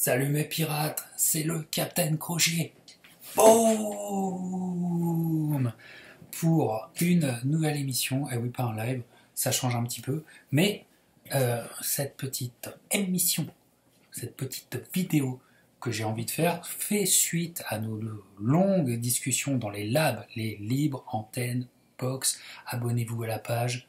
Salut mes pirates, c'est le Captain Crochet. Boum pour une nouvelle émission. Et oui, pas un live, ça change un petit peu. Mais cette petite émission, cette petite vidéo que j'ai envie de faire fait suite à nos longues discussions dans les labs, les libres, antennes, box. Abonnez-vous à la page.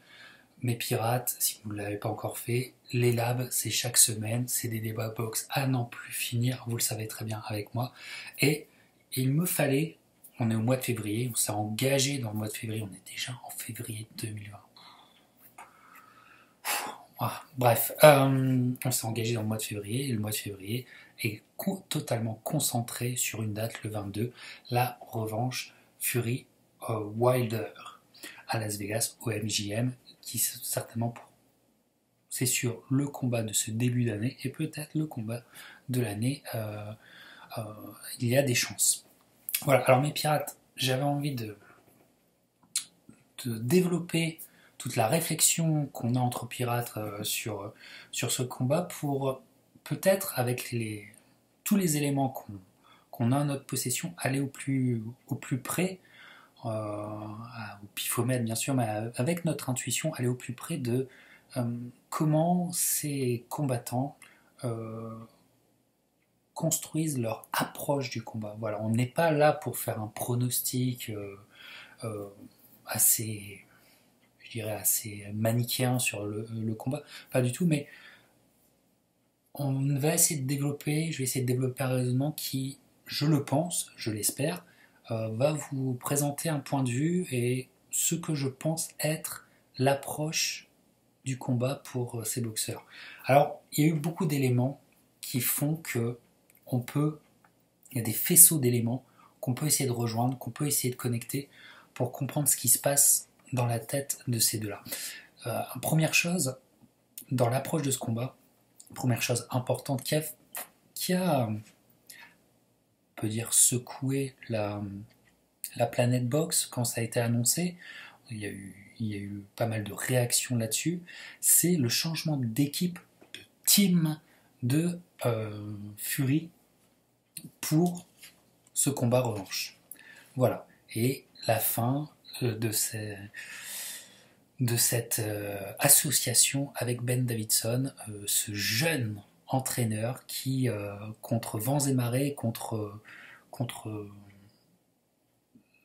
Mes pirates, si vous ne l'avez pas encore fait, les labs, c'est chaque semaine, c'est des débats box à n'en plus finir, vous le savez très bien avec moi. Et il me fallait, on est au mois de février, on s'est engagé dans le mois de février, on est déjà en février 2020. Bref, on s'est engagé dans le mois de février, et le mois de février est totalement concentré sur une date, le 22, la revanche Fury Wilder à Las Vegas, au MGM, qui certainement, c'est sûr, le combat de ce début d'année et peut-être le combat de l'année, il y a des chances. Voilà, alors mes pirates, j'avais envie de développer toute la réflexion qu'on a entre pirates sur ce combat pour peut-être avec tous les éléments qu'on a en notre possession aller au plus près, au pifomètre bien sûr, mais avec notre intuition aller au plus près de comment ces combattants construisent leur approche du combat. Voilà, on n'est pas là pour faire un pronostic assez, je dirais, assez manichéen sur le combat, pas du tout, mais on va essayer de développer, je vais essayer de développer un raisonnement qui, je le pense, je l'espère, va vous présenter un point de vue et ce que je pense être l'approche du combat pour ces boxeurs. Alors, il y a eu beaucoup d'éléments qui font que il y a des faisceaux d'éléments qu'on peut essayer de rejoindre, qu'on peut essayer de connecter pour comprendre ce qui se passe dans la tête de ces deux-là. Première chose, dans l'approche de ce combat, première chose importante qui a on peut dire, secoué la planète boxe quand ça a été annoncé, il y a eu pas mal de réactions là-dessus, c'est le changement d'équipe, de team de Fury pour ce combat revanche. Voilà. Et la fin de cette association avec Ben Davison, ce jeune entraîneur qui, contre vents et marées, contre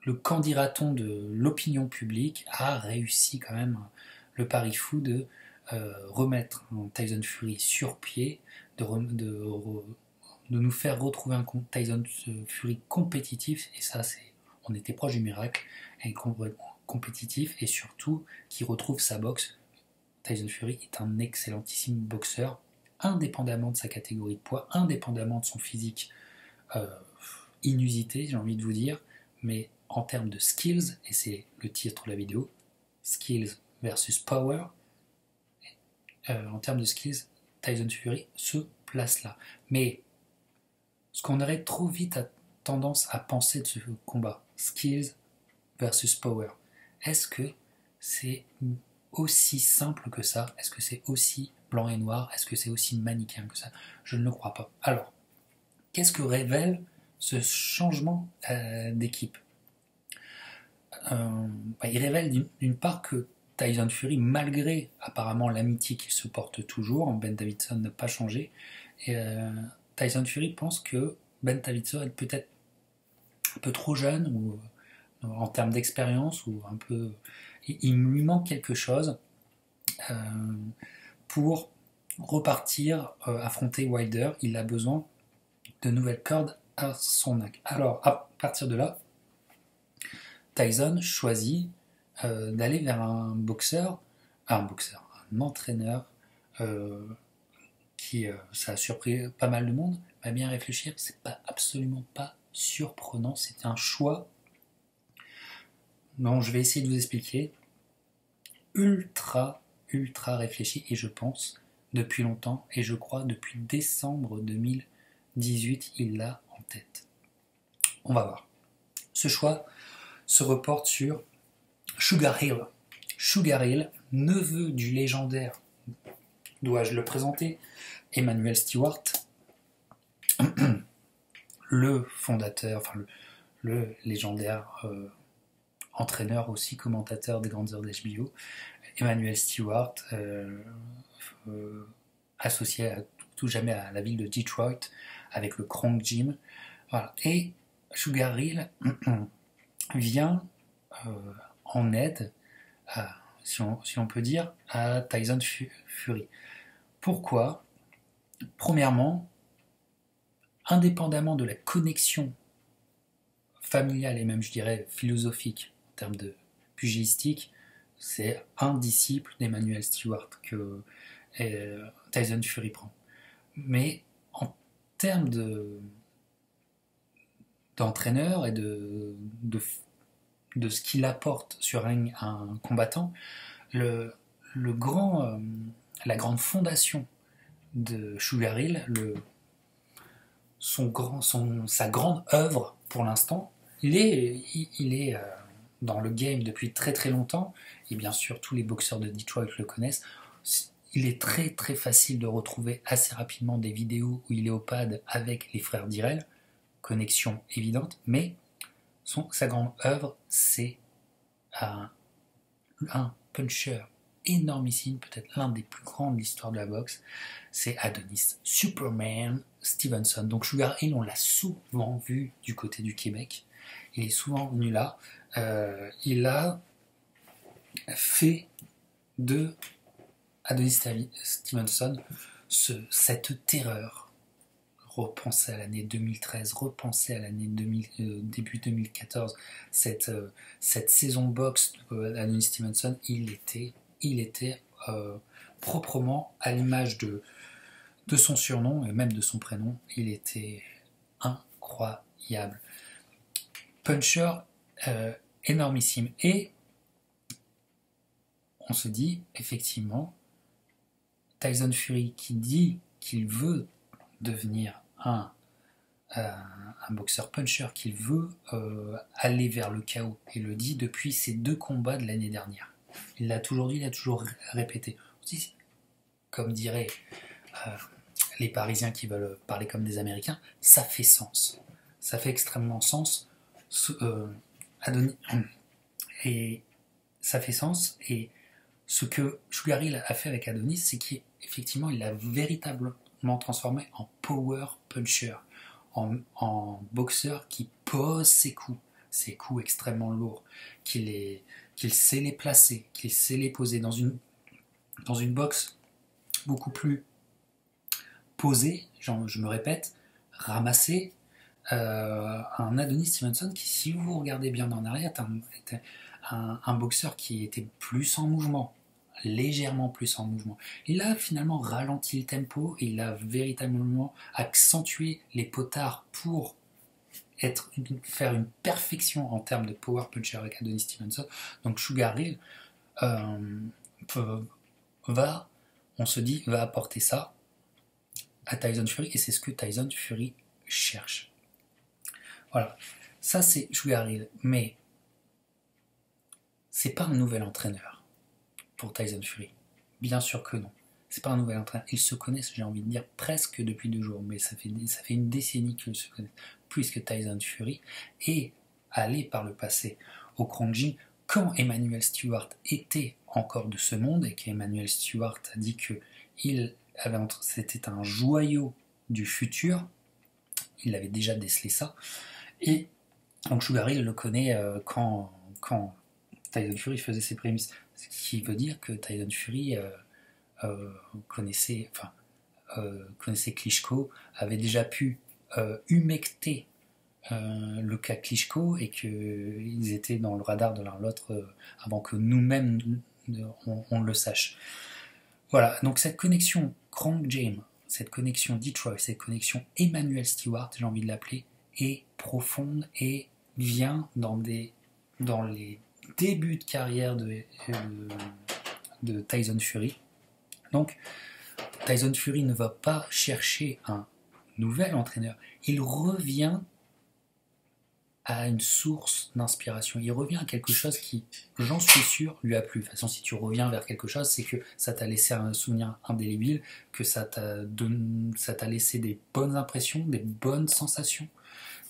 le qu'en dira-t-on de l'opinion publique, a réussi quand même le pari fou de remettre Tyson Fury sur pied, de nous faire retrouver un Tyson Fury compétitif, et ça, on était proche du miracle, et compétitif, et surtout qui retrouve sa boxe. Tyson Fury est un excellentissime boxeur, indépendamment de sa catégorie de poids, indépendamment de son physique inusité, j'ai envie de vous dire, mais en termes de skills, et c'est le titre de la vidéo, skills versus power, en termes de skills, Tyson Fury se place là. Mais ce qu'on aurait trop vite tendance à penser de ce combat, skills versus power, est-ce que c'est aussi simple que ça? Est-ce que c'est aussi blanc et noir? Est-ce que c'est aussi manichéen que ça? Je ne le crois pas. Alors, qu'est-ce que révèle ce changement d'équipe? Il révèle d'une part que Tyson Fury, malgré apparemment l'amitié qu'il se porte toujours, Ben Davison n'a pas changé, et Tyson Fury pense que Ben Davison est peut-être un peu trop jeune, ou en termes d'expérience, ou un peu, il lui manque quelque chose pour repartir affronter Wilder. Il a besoin de nouvelles cordes à son arc. Alors à partir de là, Tyson choisit d'aller vers un entraîneur qui, ça a surpris pas mal de monde, à bien réfléchir, c'est absolument pas surprenant, c'est un choix dont je vais essayer de vous expliquer, ultra réfléchi, et je pense depuis longtemps, et je crois depuis décembre 2018, il l'a en tête. On va voir. Ce choix se reporte sur Sugar Hill. Sugar Hill, neveu du légendaire, dois-je le présenter, Emmanuel Stewart, le fondateur, enfin le légendaire entraîneur aussi, commentateur des grandes heures d'HBO, Emmanuel Stewart, associé à tout jamais à la ville de Detroit, avec le Kronk Gym. Voilà. Et Sugar Hill vient en aide, si on peut dire, à Tyson Fury. Pourquoi ? Premièrement, indépendamment de la connexion familiale et même, je dirais, philosophique en termes de pugilistique, c'est un disciple d'Emmanuel Stewart que Tyson Fury prend. Mais en termes d'entraîneur et de ce qu'il apporte sur un combattant, la grande fondation de Sugar Hill, sa grande œuvre pour l'instant, il est dans le game depuis très très longtemps, et bien sûr tous les boxeurs de Detroit le connaissent. Il est très très facile de retrouver assez rapidement des vidéos où il est au pad avec les frères Dirrell, connexion évidente, mais sa grande œuvre, c'est un puncher énormissime, peut-être l'un des plus grands de l'histoire de la boxe, c'est Adonis Superman Stevenson. Donc Sugar Hill, on l'a souvent vu du côté du Québec, il est souvent venu là, il a fait de Adonis Stevenson cette terreur. Repensez à l'année 2013, repensez à l'année début 2014, cette saison boxe d'Adonis Stevenson, il était proprement à l'image de son surnom et même de son prénom, il était incroyable. Puncher énormissime. Et on se dit, effectivement, Tyson Fury qui dit qu'il veut devenir un boxeur puncher, qu'il veut aller vers le chaos, et le dit depuis ses 2 combats de l'année dernière. Il l'a toujours dit, il l'a toujours répété. Aussi, comme diraient les Parisiens qui veulent parler comme des Américains, ça fait sens. Ça fait extrêmement sens. Et ça fait sens. Et ce que Sugar Hill a fait avec Adonis, c'est qu'effectivement, il l'a véritablement transformé en power puncher, en boxeur qui pose ses coups extrêmement lourds, qu'il sait les placer, qu'il sait les poser dans une boxe beaucoup plus posée, je me répète, ramassée. Un Adonis Stevenson qui, si vous regardez bien en arrière, était un boxeur qui était plus en mouvement, légèrement plus en mouvement. Il a finalement ralenti le tempo et il a véritablement accentué les potards pour faire une perfection en termes de power puncher avec Adonis Stevenson. Donc Sugar Hill on se dit, va apporter ça à Tyson Fury, et c'est ce que Tyson Fury cherche. Voilà, ça c'est Sugar Hill, mais c'est pas un nouvel entraîneur pour Tyson Fury. Bien sûr que non. C'est pas un nouvel entraîneur. Ils se connaissent, j'ai envie de dire, presque depuis 2 jours, mais ça fait une décennie qu'ils se connaissent, puisque Tyson Fury est allé par le passé au Kronk Gym quand Emmanuel Stewart était encore de ce monde, et qu'Emmanuel Stewart a dit que c'était un joyau du futur. Il avait déjà décelé ça. Et donc Sugar Hill le connaît quand Tyson Fury faisait ses prémices. Ce qui veut dire que Tyson Fury connaissait Klitschko, avait déjà pu humecter le cas Klitschko, et qu'ils étaient dans le radar de l'un l'autre avant que nous-mêmes on le sache. Voilà, donc cette connexion Kronk Gym, cette connexion Detroit, cette connexion Emmanuel Stewart, j'ai envie de l'appeler, est profonde et vient dans les débuts de carrière de Tyson Fury. Donc Tyson Fury ne va pas chercher un nouvel entraîneur, il revient à une source d'inspiration. Il revient à quelque chose qui, j'en suis sûr, lui a plu. De toute façon, si tu reviens vers quelque chose, c'est que ça t'a laissé un souvenir indélébile, que ça t'a laissé des bonnes impressions, des bonnes sensations,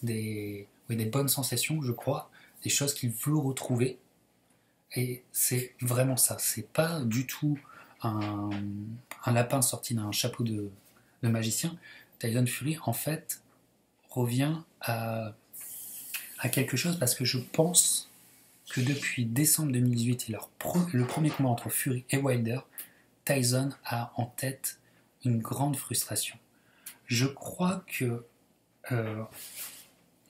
des bonnes sensations, je crois, des choses qu'il veut retrouver. Et c'est vraiment ça. C'est pas du tout un lapin sorti d'un chapeau de magicien. Tyson Fury, en fait, revient à quelque chose parce que je pense que depuis décembre 2018 et le premier combat entre Fury et Wilder, Tyson a en tête une grande frustration. Je crois que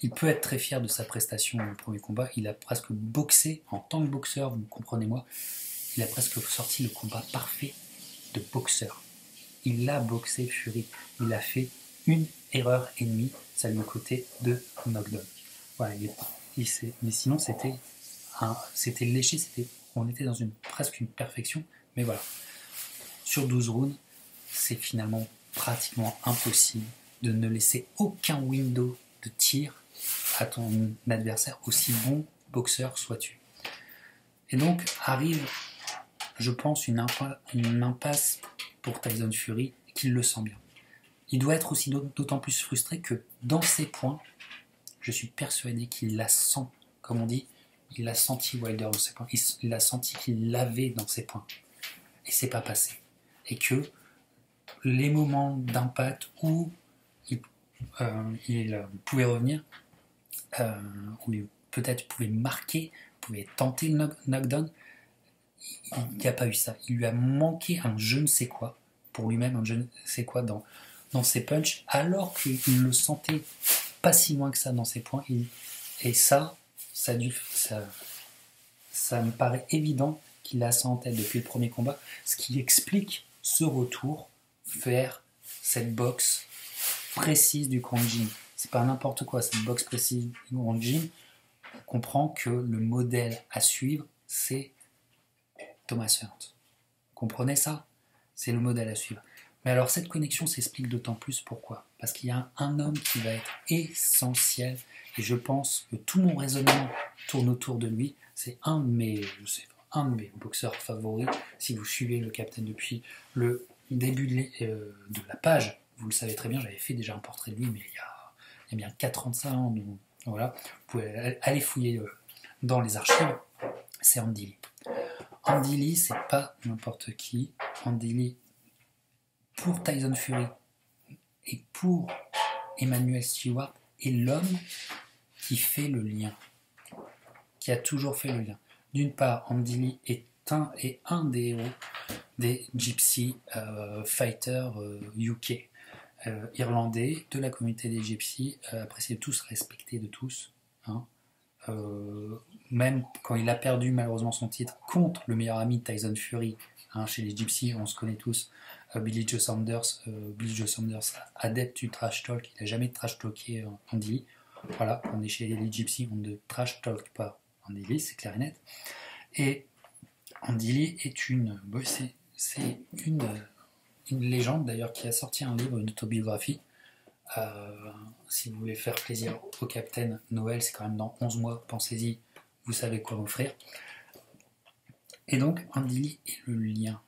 il peut être très fier de sa prestation au premier combat. Il a presque boxé en tant que boxeur, vous comprenez-moi. Il a presque sorti le combat parfait de boxeur. Il a boxé Fury. Il a fait une erreur et demie. Ça lui a coûté 2 knockdowns. Voilà, mais sinon c'était léché, on était dans presque une perfection. Mais voilà, sur 12 rounds, c'est finalement pratiquement impossible de ne laisser aucun window de tir à ton adversaire, aussi bon boxeur sois-tu. Et donc arrive, je pense, une impasse pour Tyson Fury, qu'il le sent bien. Il doit être aussi d'autant plus frustré que dans ses points, je suis persuadé qu'il la sent, comme on dit, il a senti Wilder dans ses points, il a senti qu'il l'avait dans ses points. Et c'est pas passé. Et que les moments d'impact où il pouvait revenir, où peut-être pouvait marquer, pouvait tenter le knockdown, il n'y a pas eu ça. Il lui a manqué un je ne sais quoi, pour lui-même, un je ne sais quoi dans ses punchs, alors qu'il le sentait pas si loin que ça dans ses points. Et ça me paraît évident qu'il a ça en tête depuis le premier combat, ce qui explique ce retour vers cette boxe précise du Grand Jim. C'est pas n'importe quoi, cette boxe précise du Grand Jim. On comprend que le modèle à suivre, c'est Thomas Hearns. Vous comprenez ça? C'est le modèle à suivre. Mais alors cette connexion s'explique d'autant plus pourquoi. Parce qu'il y a un homme qui va être essentiel, et je pense que tout mon raisonnement tourne autour de lui. C'est un de mes boxeurs favoris. Si vous suivez le Captain depuis le début de la page, vous le savez très bien, j'avais fait déjà un portrait de lui, mais il y a bien 4 ans de ça. Donc, voilà, vous pouvez aller fouiller dans les archives. C'est Andy Lee. Andy Lee, c'est pas n'importe qui. Andy Lee, pour Tyson Fury et pour Emmanuel Stewart, est l'homme qui fait le lien, qui a toujours fait le lien. D'une part, Andy Lee est un des héros des Gypsy Fighters UK, irlandais, de la communauté des Gypsy, apprécié de tous, respecté de tous. Hein. Même quand il a perdu malheureusement son titre contre le meilleur ami de Tyson Fury, hein, chez les Gypsy, on se connaît tous, Billy Joe Saunders, adepte du trash talk, il n'a jamais trash talké Andy Lee. Voilà, on est chez les Gypsy, on ne trash talk pas Andy Lee, c'est clair et net. Et Andy Lee est une légende d'ailleurs qui a sorti un livre, une autobiographie. Si vous voulez faire plaisir au Capitaine, Noël, c'est quand même dans 11 mois, pensez-y, vous savez quoi offrir. Et donc, Andy Lee est le lien,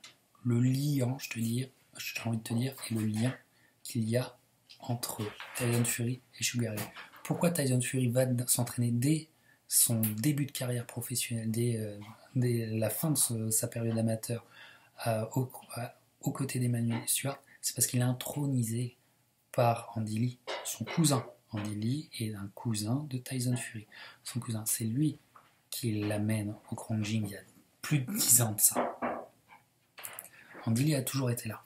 j'ai envie de te dire, est le lien qu'il y a entre Tyson Fury et Sugar Ray. Pourquoi Tyson Fury va s'entraîner dès son début de carrière professionnelle, dès la fin de sa période amateur, aux côtés d'Emmanuel Stewart? C'est parce qu'il est intronisé par Andy Lee, son cousin. Andy Lee est un cousin de Tyson Fury. Son cousin, c'est lui qui l'amène au Grand Gym il y a plus de 10 ans de ça. Andy Lee a toujours été là.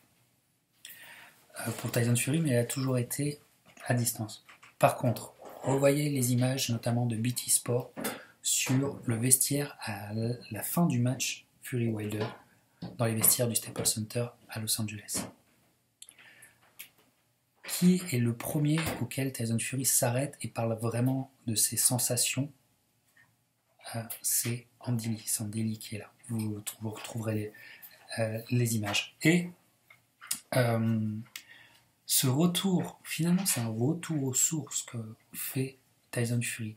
Pour Tyson Fury, mais il a toujours été à distance. Par contre, revoyez les images, notamment de BT Sport, sur le vestiaire à la fin du match Fury-Wilder, dans les vestiaires du Staples Center à Los Angeles. Qui est le premier auquel Tyson Fury s'arrête et parle vraiment de ses sensations? C'est Andy Lee. C'est Andy Lee qui est là. Vous retrouverez les images. Et ce retour, finalement, c'est un retour aux sources que fait Tyson Fury.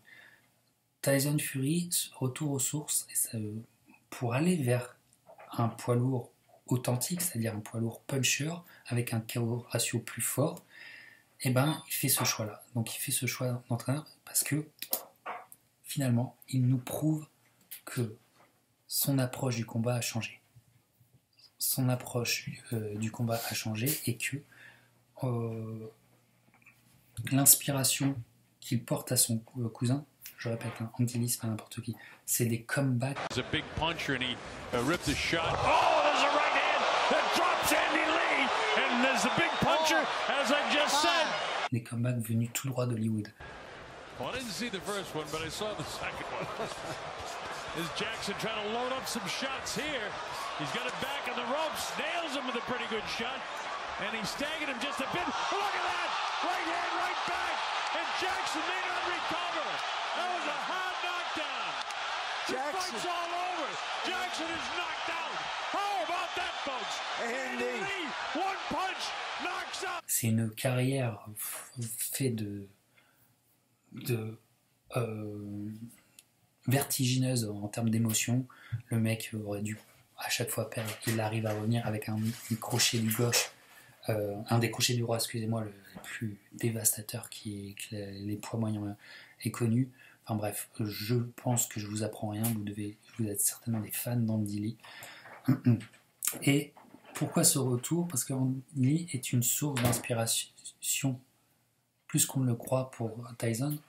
Tyson Fury, retour aux sources, et ça, pour aller vers un poids lourd authentique, c'est-à-dire un poids lourd puncher, avec un KO ratio plus fort, et ben il fait ce choix-là. Donc il fait ce choix d'entraîneur parce que finalement, il nous prouve que son approche du combat a changé. Son approche du combat a changé et que l'inspiration qu'il porte à son cousin, je répète, hein, Andy Lee, c'est pas n'importe qui, c'est des comebacks. He's a big puncher and he ripped the shot. Oh, there's a right hand that drops Andy Lee, and there's a big puncher, as I just said. Des comebacks venus tout droit d'Hollywood. Well, I didn't see the first one, but I saw the second one. Is Jackson trying to load up some shots here? He's got it back on the ropes, nails him with a pretty good shot, and he staggered him just a bit. Look at that! Right hand, right back, and Jackson may not recover. That was a hard knockdown. The fight's all over. Jackson is knocked out. How about that, folks? Andy Lee, one punch, knocks out. C'est une carrière faite de vertigineuse en termes d'émotion. Le mec aurait dû à chaque fois perdre. Il arrive à revenir avec un crochet du gauche, un des crochets du roi, excusez-moi, le plus dévastateur que les poids moyens aient connu. Enfin bref, je pense que je vous apprends rien. Vous êtes certainement des fans d'Andy Lee. Et pourquoi ce retour? Parce qu'Andy Lee est une source d'inspiration plus qu'on ne le croit pour Tyson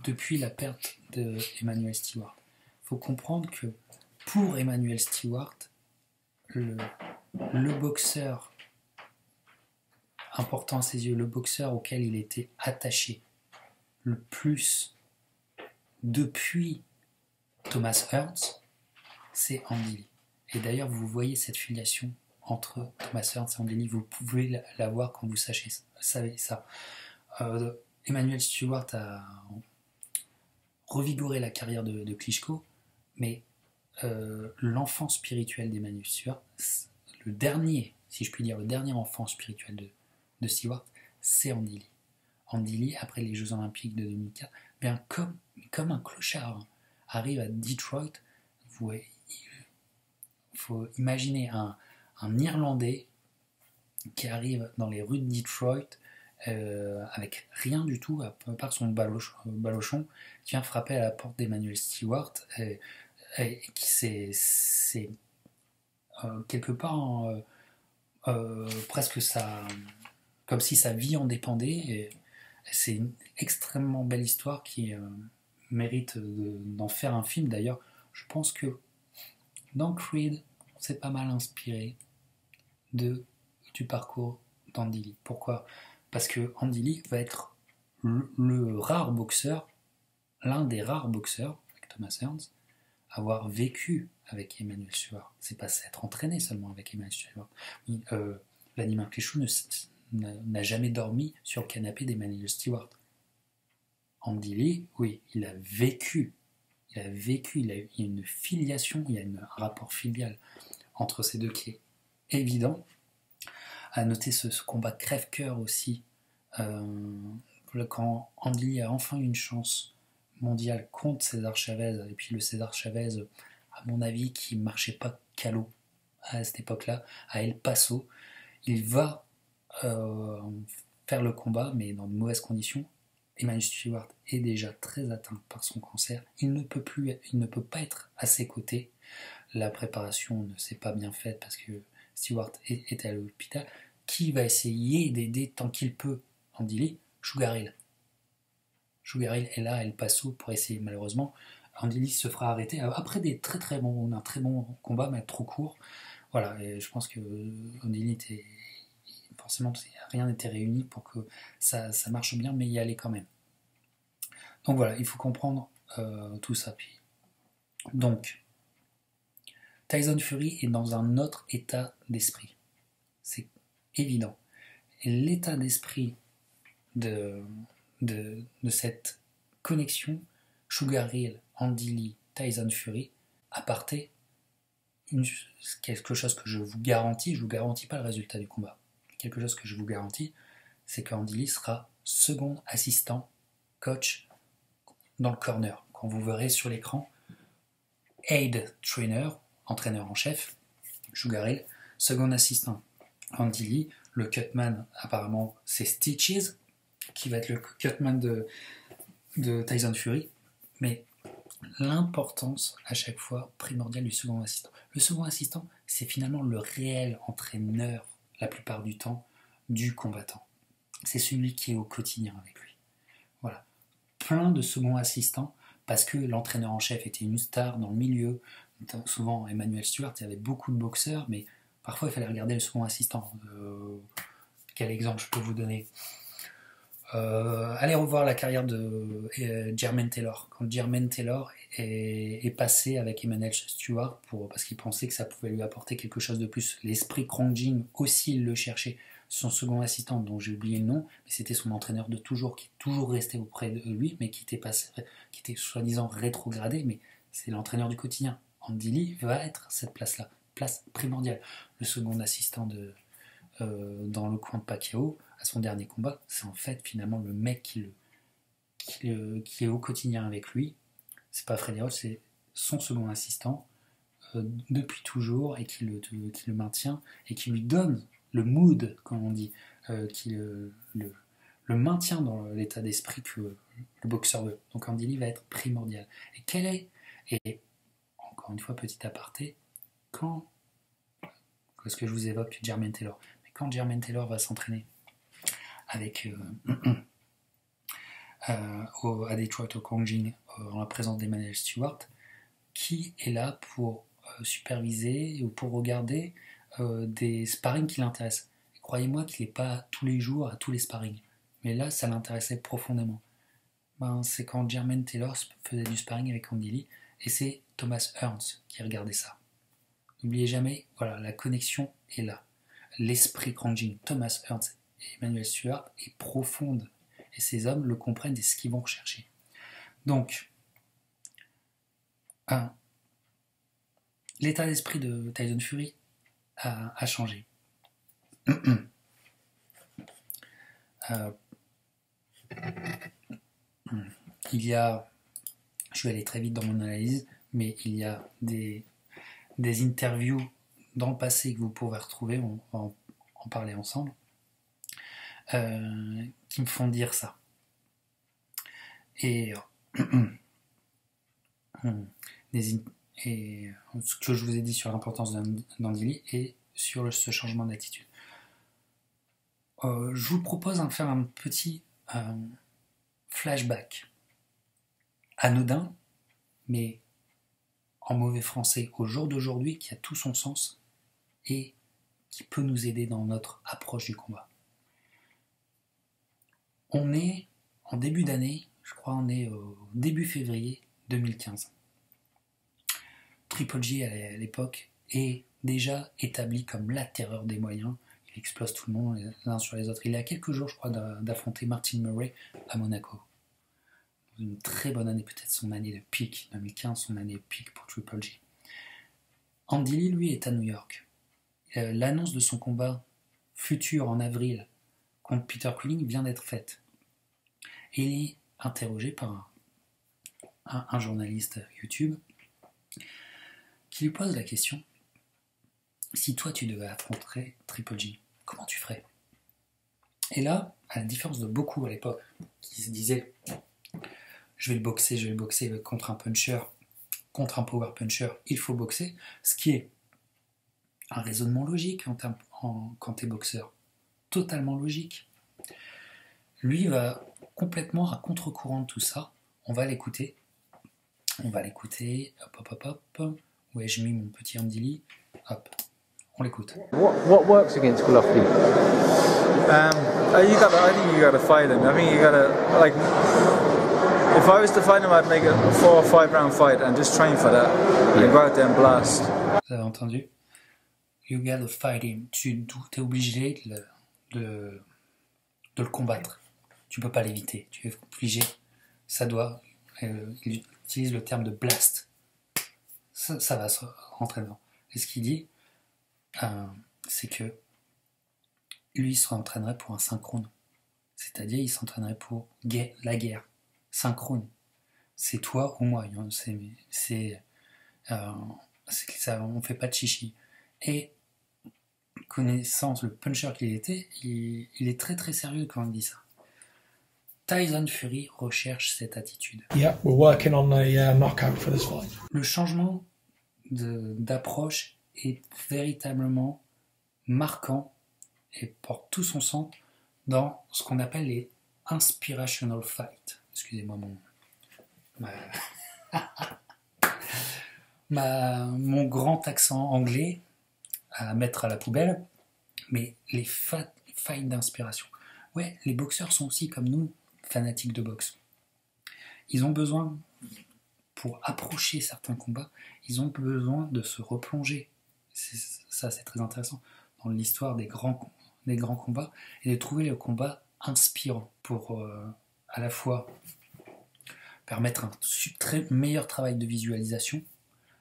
depuis la perte de Emmanuel Stewart. Il faut comprendre que pour Emmanuel Stewart, le boxeur important à ses yeux, le boxeur auquel il était attaché le plus depuis Thomas Hearns, c'est Andy Lee. Et d'ailleurs, vous voyez cette filiation entre Thomas Hearns et Andy Lee, vous pouvez la voir quand vous savez ça. Emmanuel Stewart a revigoré la carrière de Klitschko, mais l'enfant spirituel d'Emmanuel Stewart, le dernier, si je puis dire, le dernier enfant spirituel de Stewart, c'est Andy Lee. Andy Lee, après les Jeux Olympiques de 2004, bien comme un clochard, arrive à Detroit. Il faut imaginer un Irlandais qui arrive dans les rues de Detroit avec rien du tout, à part son balochon, qui vient frapper à la porte d'Emmanuel Stewart, et qui c'est quelque part presque ça, comme si sa vie en dépendait. Et c'est une extrêmement belle histoire qui mérite d'en faire un film. D'ailleurs, je pense que dans Creed, on s'est pas mal inspiré du parcours d'Andy Lee. Pourquoi ? Parce que Andy Lee va être le rare boxeur, l'un des rares boxeurs, avec Thomas Hearns, avoir vécu avec Emmanuel Stewart. C'est pas s'être entraîné seulement avec Emmanuel Stewart. Vladimir Klitschko n'a jamais dormi sur le canapé d'Emmanuel Stewart. Andy Lee, oui, il a vécu. Il y a une filiation, il y a un rapport filial entre ces deux qui est évident. À noter ce combat crève-cœur aussi, quand Andy Lee a enfin une chance mondiale contre César Chavez, et puis le César Chavez, à mon avis, qui marchait pas calot à cette époque-là, à El Paso, il va faire le combat, mais dans de mauvaises conditions. Emmanuel Stewart est déjà très atteint par son cancer. Il ne peut pas être à ses côtés. La préparation ne s'est pas bien faite parce que Stewart est à l'hôpital. Qui va essayer d'aider tant qu'il peut Andy Lee? Sugar Hill. Sugar Hill est là à El Paso pour essayer. Malheureusement, Andy Lee se fera arrêter après un très bon combat, mais trop court. Voilà, et je pense que Andy Lee était... Forcément, rien n'était réuni pour que ça marche bien, mais y aller quand même. Donc voilà, il faut comprendre tout ça. Puis. Donc, Tyson Fury est dans un autre état d'esprit. C'est évident. Et l'état d'esprit de cette connexion Sugar Hill, Andy Lee, Tyson Fury, aparté, quelque chose que je vous garantis pas le résultat du combat. Quelque chose que je vous garantis, c'est qu'Andy Lee sera second assistant, coach, dans le corner, quand vous verrez sur l'écran, aid trainer, entraîneur en chef, Sugar Hill, second assistant, Andy Lee, le cutman, apparemment, c'est Stitches, qui va être le cutman de Tyson Fury, mais l'importance à chaque fois primordiale du second assistant. Le second assistant, c'est finalement le réel entraîneur, la plupart du temps, du combattant. C'est celui qui est au quotidien avec lui. Voilà. Plein de seconds assistants, parce que l'entraîneur en chef était une star dans le milieu, souvent Emmanuel Stewart, il y avait beaucoup de boxeurs, mais parfois il fallait regarder le second assistant. Quel exemple je peux vous donner ? Allez revoir la carrière de Jermaine Taylor. Quand Jermaine Taylor est passé avec Emmanuel Stewart parce qu'il pensait que ça pouvait lui apporter quelque chose de plus. L'esprit Krong Jin aussi, il le cherchait. Son second assistant, dont j'ai oublié le nom, mais c'était son entraîneur de toujours, qui est toujours resté auprès de lui, mais qui était soi-disant rétrogradé, mais c'est l'entraîneur du quotidien. Andy Lee va être cette place-là, place primordiale. Le second assistant dans le coin de Pacquiao, à son dernier combat, c'est en fait finalement le mec qui est au quotidien avec lui. C'est pas Freddy Roach, c'est son second assistant depuis toujours et qui le maintient et qui lui donne le mood, comme on dit, qui le maintient dans l'état d'esprit que le boxeur veut. Donc Andy Lee va être primordial. Et encore une fois, petit aparté, parce que je vous évoque Jermaine Taylor, mais quand Jermaine Taylor va s'entraîner avec à Detroit au Krong Jin en la présence d'Emmanuel Stewart, qui est là pour superviser ou pour regarder des sparring qui l'intéressent. Et croyez-moi qu'il n'est pas tous les jours à tous les sparring, mais là ça l'intéressait profondément. C'est quand Jermaine Taylor faisait du sparring avec Andy Lee, et c'est Thomas Hearns qui regardait ça. N'oubliez jamais, voilà, la connexion est là. L'esprit Krong Jin, Thomas Hearns et Emmanuel Stewart est profonde, et ces hommes le comprennent et ce qu'ils vont rechercher. Donc, l'état d'esprit de Tyson Fury a changé. Je vais aller très vite dans mon analyse, mais il y a des interviews dans le passé que vous pouvez retrouver, on va en parler ensemble, qui me font dire ça. Et ce que je vous ai dit sur l'importance d'Andy Lee et sur ce changement d'attitude. Je vous propose de faire un petit flashback anodin, mais en mauvais français au jour d'aujourd'hui, qui a tout son sens et qui peut nous aider dans notre approche du combat. On est en début d'année, je crois on est au début février 2015. Triple G à l'époque est déjà établi comme la terreur des moyens. Il explose tout le monde les uns sur les autres. Il est à quelques jours, je crois, d'affronter Martin Murray à Monaco. Une très bonne année, peut-être son année de pic, 2015, son année de pic pour Triple G. Andy Lee, lui, est à New York. L'annonce de son combat futur en avril contre Peter Quilling vient d'être faite. Et il est interrogé par un journaliste YouTube qui lui pose la question: si toi tu devais affronter Triple G, comment tu ferais? Et là, à la différence de beaucoup à l'époque qui se disaient je vais le boxer contre un puncher, contre un power puncher, il faut boxer, ce qui est un raisonnement logique quand tu es boxeur, totalement logique. Lui va complètement à contre-courant de tout ça. On va l'écouter, hop, ouais, je mets mon petit Andy Lee, hop, on l'écoute. What works against Golovkin? I think you gotta fight him. I think you gotta, like, if I was to fight him, I'd make it a 4 or 5 round fight and just train for that and go out there and blast. Vous avez entendu? You gotta fight him. Tu es obligé de le combattre. Tu peux pas l'éviter. Tu es obligé. Ça doit. Il utilise le terme de blast. Ça va se rentrer dedans. Et ce qu'il dit, c'est que lui, il s'entraînerait pour un synchrone. C'est-à-dire, il s'entraînerait pour la guerre. Synchrone. c'est toi ou moi. Ça, on fait pas de chichi. Et connaissance le puncher qu'il était, il est très très sérieux quand il dit ça. Tyson Fury recherche cette attitude. Yeah, we're working on a knockout for this fight. Le changement d'approche est véritablement marquant et porte tout son sens dans ce qu'on appelle les inspirational fights. Excusez-moi mon grand accent anglais à mettre à la poubelle, mais les fights d'inspiration. Ouais, les boxeurs sont aussi comme nous, fanatiques de boxe. Ils ont besoin, pour approcher certains combats, ils ont besoin de se replonger. Ça, c'est très intéressant dans l'histoire des grands combats, et de trouver le combat inspirant pour à la fois permettre un très meilleur travail de visualisation.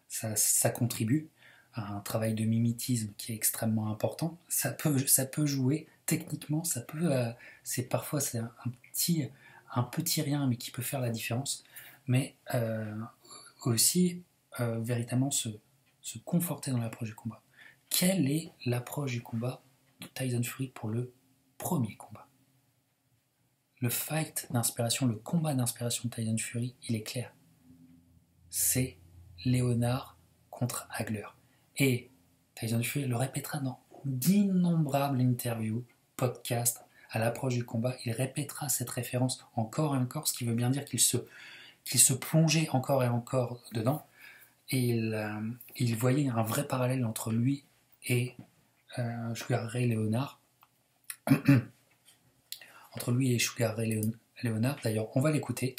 Ça contribue à un travail de mimétisme qui est extrêmement important. Ça peut jouer techniquement, parfois c'est un petit rien, mais qui peut faire la différence. Mais aussi véritablement se conforter dans l'approche du combat. Quelle est l'approche du combat de Tyson Fury pour le premier combat? Le fight d'inspiration, le combat d'inspiration de Tyson Fury, il est clair. C'est Leonard contre Hagler. Et Tyson Fury le répétera dans d'innombrables interviews, podcasts, à l'approche du combat. Il répétera cette référence encore et encore, ce qui veut bien dire qu'il se plongeait encore et encore dedans. Et il voyait un vrai parallèle entre lui et Sugar Ray Leonard. Entre lui et Sugar Ray Leonard. D'ailleurs, on va l'écouter.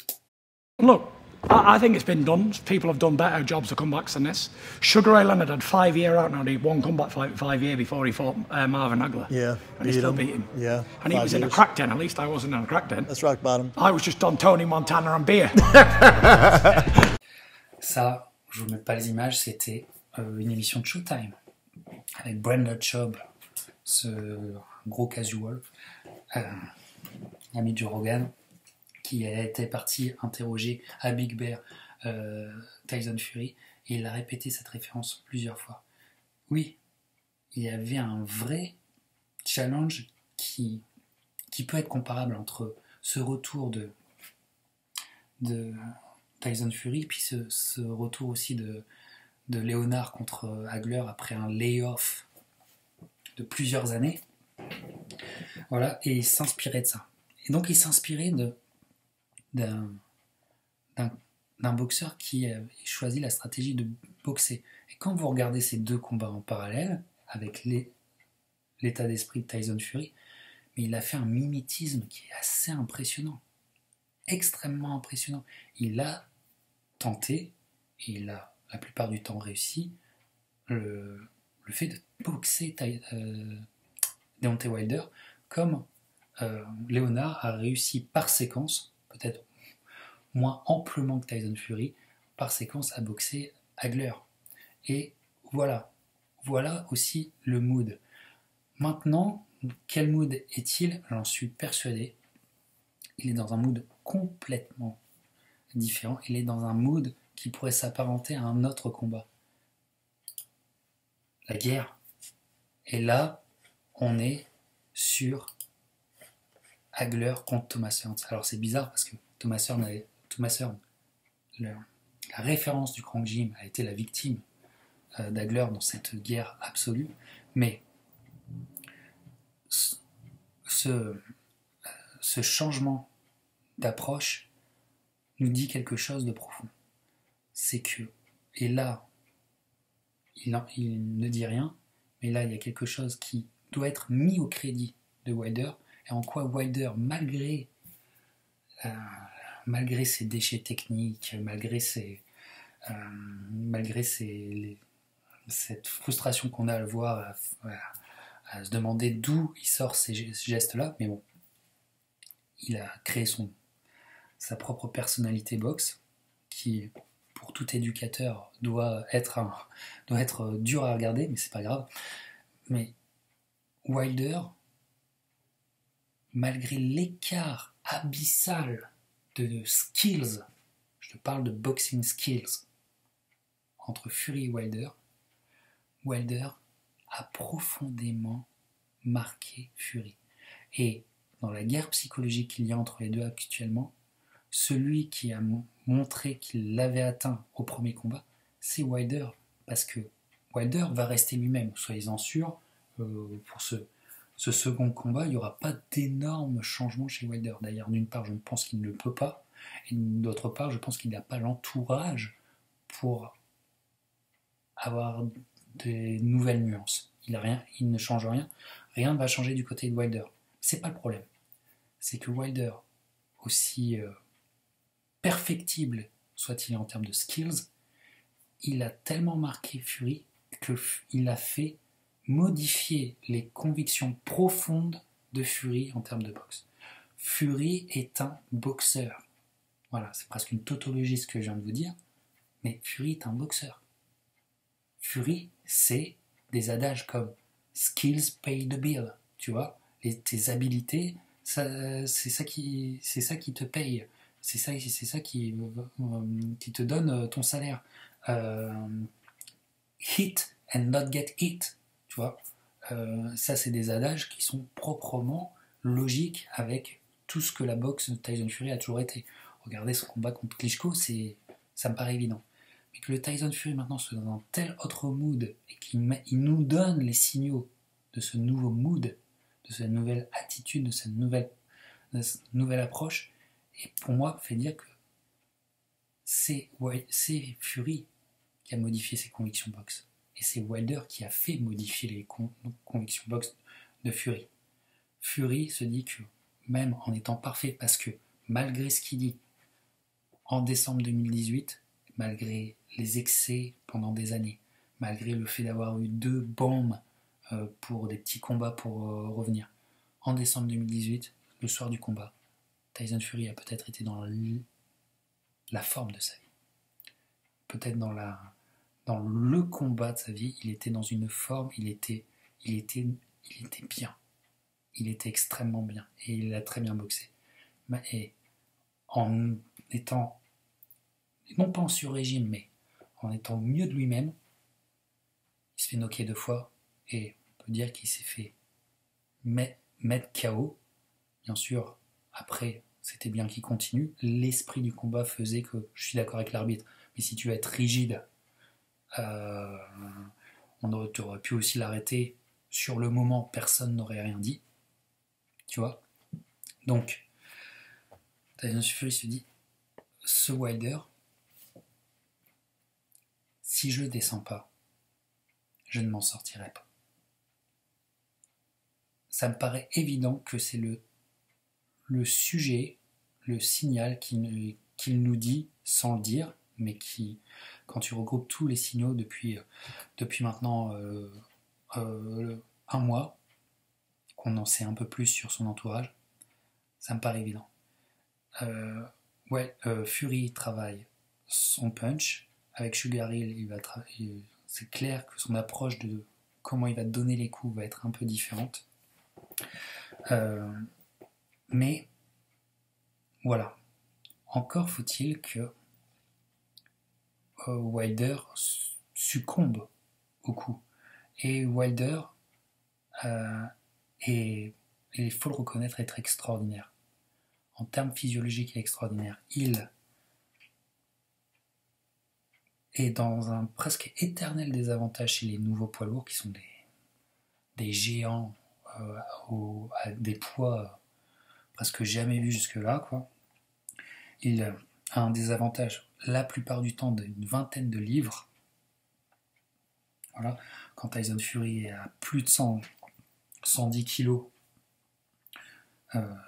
Look, I think it's been done. People have done better jobs of comebacks than this. Sugar Ray Leonard had 5 years out now. He had one comeback fight 5 years before he fought Marvin Hagler. Yeah, and he still beat him. Yeah, and he was in a crack den. At least I wasn't in a crack den. That's rock bottom. I was just on Tony Montana and beer. Ça, je vous mets pas les images, c'était une émission de Showtime avec Brenda Chubb, ce gros casual, ami de Joe Rogan, qui était parti interroger à Big Bear Tyson Fury, et il a répété cette référence plusieurs fois. Oui, il y avait un vrai challenge qui peut être comparable entre ce retour de Tyson Fury, puis ce retour aussi de Leonard contre Hagler après un layoff de plusieurs années. Voilà, et il s'inspirait de ça. Et donc il s'inspirait d'un boxeur qui a choisi la stratégie de boxer. Et quand vous regardez ces deux combats en parallèle, avec l'état d'esprit de Tyson Fury, mais il a fait un mimétisme qui est assez impressionnant. Extrêmement impressionnant. Il a tenté, et il a la plupart du temps réussi, le fait de boxer Deontay Wilder comme Leonard a réussi par séquence, peut-être moins amplement que Tyson Fury, par séquence à boxer Hagler. Et voilà aussi le mood. Maintenant, quel mood est-il? J'en suis persuadé. Il est dans un mood complètement différent. Il est dans un mood qui pourrait s'apparenter à un autre combat. La guerre. Et là, on est sur Hagler contre Thomas Hearns. Alors c'est bizarre parce que Thomas Hearns, la référence du Krang Jim, a été la victime d'Hagler dans cette guerre absolue. Mais ce changement d'approche nous dit quelque chose de profond. C'est que, et là, il ne dit rien, mais là il y a quelque chose qui doit être mis au crédit de Wilder, et en quoi Wilder, malgré ses déchets techniques, malgré cette frustration qu'on a à le voir, à se demander d'où il sort ces gestes-là, mais bon, il a créé sa propre personnalité boxe, qui, pour tout éducateur, doit être dur à regarder, mais c'est pas grave. Mais Wilder, malgré l'écart abyssal de skills, Je te parle de boxing skills. Entre Fury et Wilder, Wilder a profondément marqué Fury. Et dans la guerre psychologique qu'il y a entre les deux actuellement, celui qui a montré qu'il l'avait atteint au premier combat, c'est Wilder. Parce que Wilder va rester lui-même, soyez-en sûrs, pour ce second combat, il n'y aura pas d'énormes changements chez Wilder. D'ailleurs, d'une part, je pense qu'il ne le peut pas, et d'autre part, je pense qu'il n'a pas l'entourage pour avoir des nouvelles nuances. Il ne change rien, rien ne va changer du côté de Wilder. C'est pas le problème. C'est que Wilder, aussi perfectible soit-il en termes de skills, il a tellement marqué Fury qu'il a fait modifier les convictions profondes de Fury en termes de boxe. Fury est un boxeur. Voilà, c'est presque une tautologie ce que je viens de vous dire, mais Fury est un boxeur. Fury, c'est des adages comme skills pay the bill, tu vois, tes habilités, c'est ça qui te paye, c'est ça qui te donne ton salaire. Hit and not get hit, tu vois. Ça, c'est des adages qui sont proprement logiques avec tout ce que la boxe de Tyson Fury a toujours été. Regardez son combat contre Klitschko, ça me paraît évident. Mais que le Tyson Fury maintenant soit dans un tel autre mood et qu'il nous donne les signaux de ce nouveau mood, de cette nouvelle attitude, de cette nouvelle approche, et pour moi, fait dire que c'est Fury qui a modifié ses convictions boxe. Et c'est Wilder qui a fait modifier les convictions boxe de Fury. Fury se dit que, même en étant parfait, parce que malgré ce qu'il dit en décembre 2018, malgré les excès pendant des années, malgré le fait d'avoir eu 2 bombes pour des petits combats pour revenir, en décembre 2018, le soir du combat, Tyson Fury a peut-être été dans la forme de sa vie. Peut-être dans le combat de sa vie, il était dans une forme, il était bien. Il était extrêmement bien. Et il a très bien boxé. Et en étant, non pas en sur-régime, mais en étant au mieux de lui-même, il se fait knocker 2 fois. Et on peut dire qu'il s'est fait mettre KO. Bien sûr, après, c'était bien qu'il continue. L'esprit du combat faisait que, je suis d'accord avec l'arbitre, mais si tu veux être rigide, on aurait pu aussi l'arrêter. Sur le moment, personne n'aurait rien dit. Tu vois. Donc, Tyson Fury se dit, ce Wilder, si je ne descends pas, je ne m'en sortirai pas. Ça me paraît évident que c'est le sujet, le signal qu'il nous dit sans le dire, mais qui, quand tu regroupes tous les signaux depuis maintenant 1 mois, qu'on en sait un peu plus sur son entourage, ça me paraît évident. Fury travaille son punch. Avec Sugar Hill, c'est clair que son approche de comment il va donner les coups va être un peu différente. Mais voilà. Encore faut-il que Wilder succombe au coup. Et Wilder et il faut le reconnaître, être extraordinaire. En termes physiologiques, il est extraordinaire. Il est dans un presque éternel désavantage chez les nouveaux poids lourds qui sont des géants à des poids presque jamais vus jusque-là, quoi. Il a un désavantage la plupart du temps d'une 20aine de livres. Voilà. Quand Tyson Fury est à plus de 110 kilos,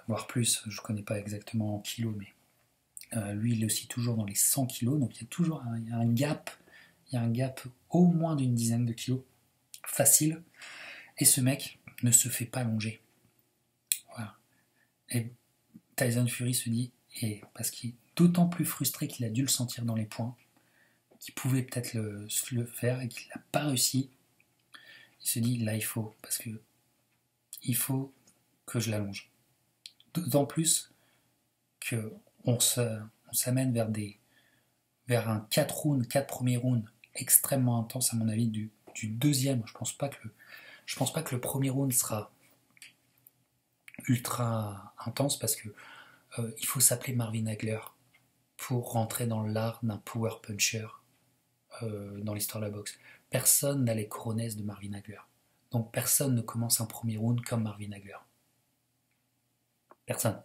voire plus, je ne connais pas exactement en kilos, mais lui il est aussi toujours dans les 100 kilos, donc il y a toujours un gap au moins d'une dizaine de kilos, facile, et ce mec ne se fait pas longer. Voilà. Et Tyson Fury se dit, et parce qu'il est d'autant plus frustré qu'il a dû le sentir dans les poings, qu'il pouvait peut-être le faire et qu'il n'a pas réussi, il se dit, là il faut que je l'allonge. D'autant plus qu'on s'amène vers des vers un 4 rounds, 4 premiers rounds extrêmement intense à mon avis du deuxième. Je pense pas que le premier round sera ultra intense parce que il faut s'appeler Marvin Hagler pour rentrer dans l'art d'un power puncher dans l'histoire de la boxe. Personne n'a les coronets de Marvin Hagler. Donc personne ne commence un premier round comme Marvin Hagler. Personne.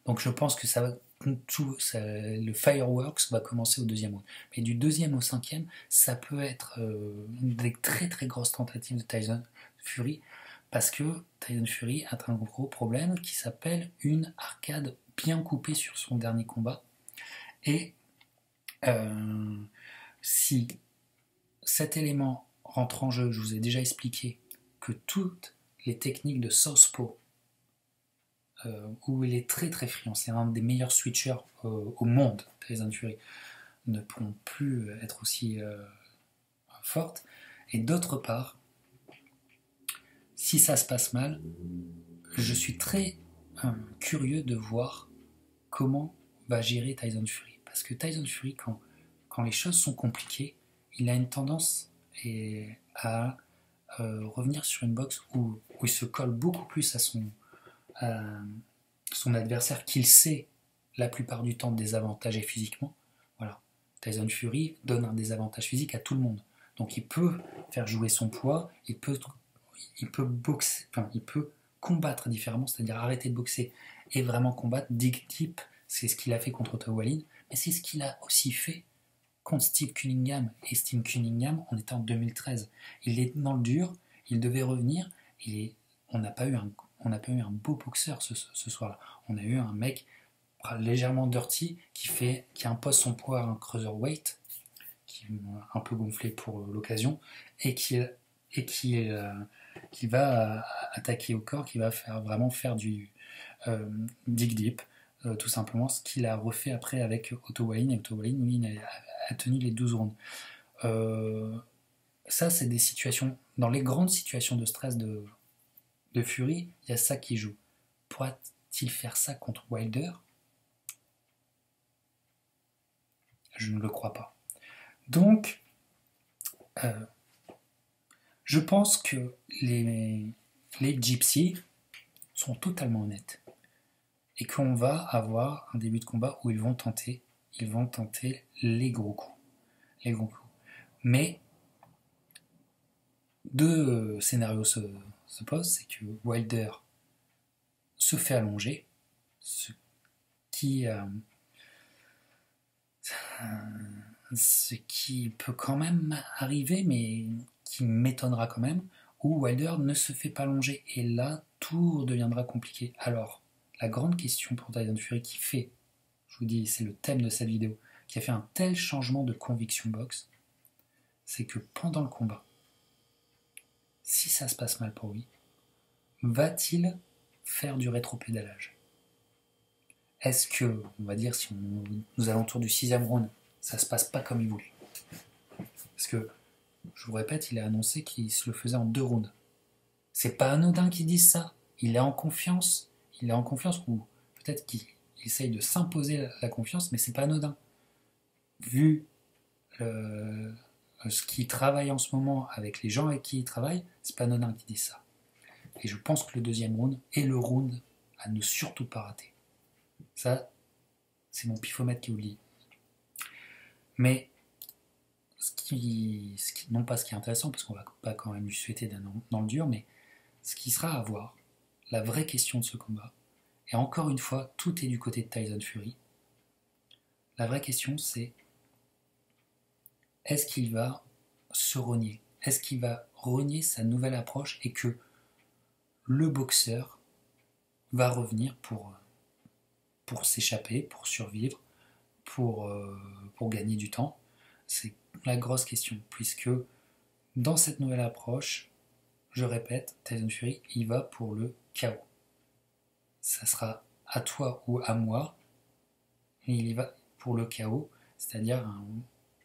Donc je pense que le fireworks va commencer au deuxième round. Mais du deuxième au cinquième, ça peut être des très très grosses tentatives de Tyson Fury, parce que Tyson Fury a un gros problème qui s'appelle une arcade bien coupée sur son dernier combat. Et si cet élément rentre en jeu, je vous ai déjà expliqué que toutes les techniques de Southpaw, où il est très très friand, c'est un des meilleurs switchers au monde, Tyson Fury, ne pourront plus être aussi fortes. Et d'autre part, si ça se passe mal, je suis très curieux de voir comment va gérer Tyson Fury. Parce que Tyson Fury, quand les choses sont compliquées, il a une tendance à revenir sur une boxe où il se colle beaucoup plus à son adversaire qu'il sait la plupart du temps désavantager physiquement. Voilà. Tyson Fury donne un désavantage physique à tout le monde. Donc il peut faire jouer son poids, il peut boxer, il peut combattre différemment, c'est-à-dire arrêter de boxer et vraiment combattre. Dig deep, c'est ce qu'il a fait contre Otto Wallin, mais c'est ce qu'il a aussi fait contre Steve Cunningham. Et Steve Cunningham, on était en 2013. Il est dans le dur, il devait revenir, on n'a pas eu un beau boxeur ce soir-là. On a eu un mec légèrement dirty qui impose son poids à un cruiserweight, qui est un peu gonflé pour l'occasion, et qui va attaquer au corps, qui va vraiment faire du dig deep, tout simplement, ce qu'il a refait après avec Otto Wallin. Et Otto Wallin, lui, a tenu les 12 rounds. Ça, c'est des situations, dans les grandes situations de stress de Fury, il y a ça qui joue. Pourra-t-il faire ça contre Wilder ? Je ne le crois pas. Donc, je pense que les gypsies sont totalement honnêtes et qu'on va avoir un début de combat où ils vont tenter les gros coups. Mais deux scénarios se posent, c'est que Wilder se fait allonger, ce qui peut quand même arriver, mais qui m'étonnera quand même, où Wilder ne se fait pas allonger, et là, tout deviendra compliqué. Alors, la grande question pour Tyson Fury je vous dis, c'est le thème de cette vidéo, qui a fait un tel changement de conviction boxe, c'est que pendant le combat, si ça se passe mal pour lui, va-t-il faire du rétropédalage ? Est-ce que, on va dire, si nous alentours du 6e round, ça se passe pas comme il voulait ? Parce que, je vous répète, il a annoncé qu'il se le faisait en 2 rounds. C'est pas anodin qu'il dise ça. Il est en confiance, ou peut-être qu'il essaye de s'imposer la confiance, mais c'est pas anodin. Vu ce qu'il travaille en ce moment avec les gens avec qui il travaille, c'est pas anodin qu'il dise ça. Et je pense que le 2e round est le round à ne surtout pas rater. Ça, c'est mon pifomètre qui oublie. Mais non pas ce qui est intéressant, parce qu'on va pas quand même lui souhaiter dans le dur, mais ce qui sera à voir, la vraie question de ce combat, et encore une fois, tout est du côté de Tyson Fury. La vraie question, c'est est-ce qu'il va se renier ? Est-ce qu'il va renier sa nouvelle approche et que le boxeur va revenir pour s'échapper, pour survivre, pour gagner du temps ? C'est la grosse question, puisque dans cette nouvelle approche, je répète, Tyson Fury, il va pour le chaos. Ça sera à toi ou à moi, et il y va pour le chaos, c'est-à-dire,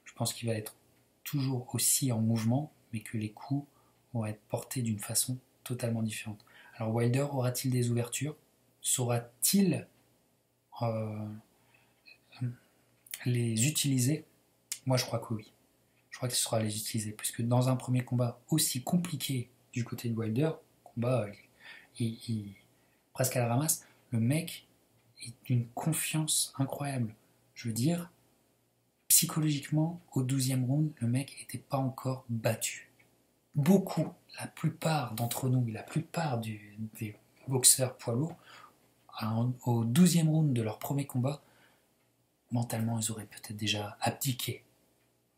je pense qu'il va être toujours aussi en mouvement, mais que les coups vont être portés d'une façon totalement différente. Alors Wilder aura-t-il des ouvertures ? Saura-t-il les utiliser ? Moi, je crois que oui. Je crois qu'il saura les utiliser. Puisque dans un premier combat aussi compliqué du côté de Wilder, combat presque à la ramasse, le mec est d'une confiance incroyable. Je veux dire, psychologiquement, au 12e round, le mec n'était pas encore battu. Beaucoup, la plupart d'entre nous, la plupart des boxeurs poids lourds, au 12e round de leur premier combat, mentalement, ils auraient peut-être déjà abdiqué.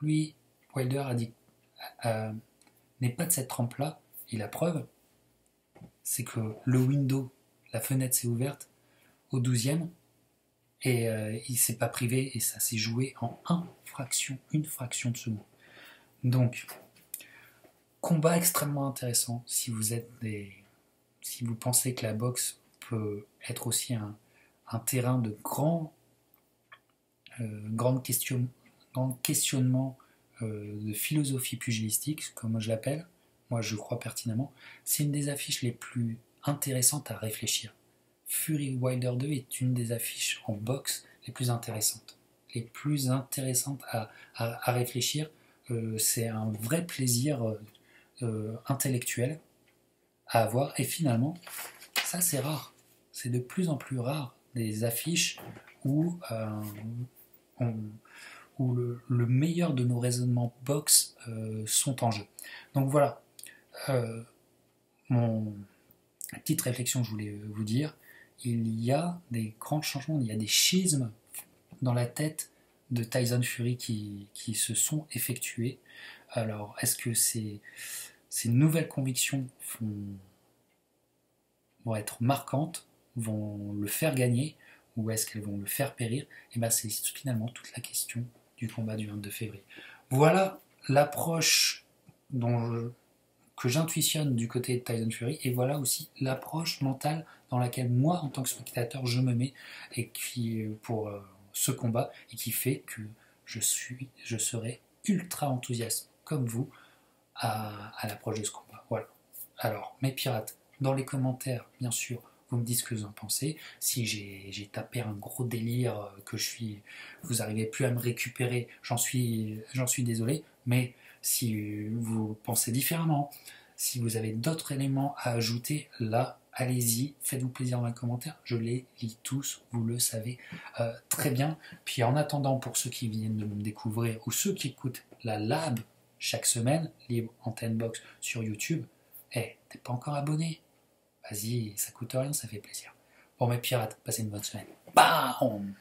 Lui, Wilder a dit n'est pas de cette trempe-là, et la preuve, c'est que le window, la fenêtre s'est ouverte au 12e, et il ne s'est pas privé, et ça s'est joué en une fraction de seconde. Donc, combat extrêmement intéressant si vous pensez que la boxe peut être aussi un terrain de grand questionnement de philosophie pugilistique, comme je l'appelle, moi je crois pertinemment. C'est une des affiches les plus intéressantes à réfléchir. Fury Wilder 2 est une des affiches en boxe les plus intéressantes à réfléchir. C'est un vrai plaisir intellectuel à avoir, et finalement ça c'est rare, c'est de plus en plus rare des affiches où le meilleur de nos raisonnements box sont en jeu. Donc voilà, la petite réflexion que je voulais vous dire, il y a des grands changements, il y a des schismes dans la tête de Tyson Fury qui se sont effectués. Alors, est-ce que ces nouvelles convictions vont être marquantes, vont le faire gagner, ou est-ce qu'elles vont le faire périr? Et bien, c'est finalement toute la question du combat du 22 février. Voilà l'approche que j'intuitionne du côté de Tyson Fury, et voilà aussi l'approche mentale dans laquelle moi, en tant que spectateur, je me mets et pour ce combat, et qui fait que je serai ultra enthousiaste comme vous à l'approche de ce combat. Voilà. Alors, mes pirates, dans les commentaires, bien sûr, vous me dites ce que vous en pensez. Si j'ai tapé un gros délire, vous n'arrivez plus à me récupérer, j'en suis désolé, mais si vous pensez différemment, si vous avez d'autres éléments à ajouter, là, allez-y, faites-vous plaisir dans les commentaires, je les lis tous, vous le savez très bien. Puis en attendant, pour ceux qui viennent de me découvrir, ou ceux qui écoutent la Lab chaque semaine, Libre Antenne Box sur YouTube, t'es pas encore abonné? Vas-y, ça coûte rien, ça fait plaisir. Bon mes pirates, passez une bonne semaine. Bam!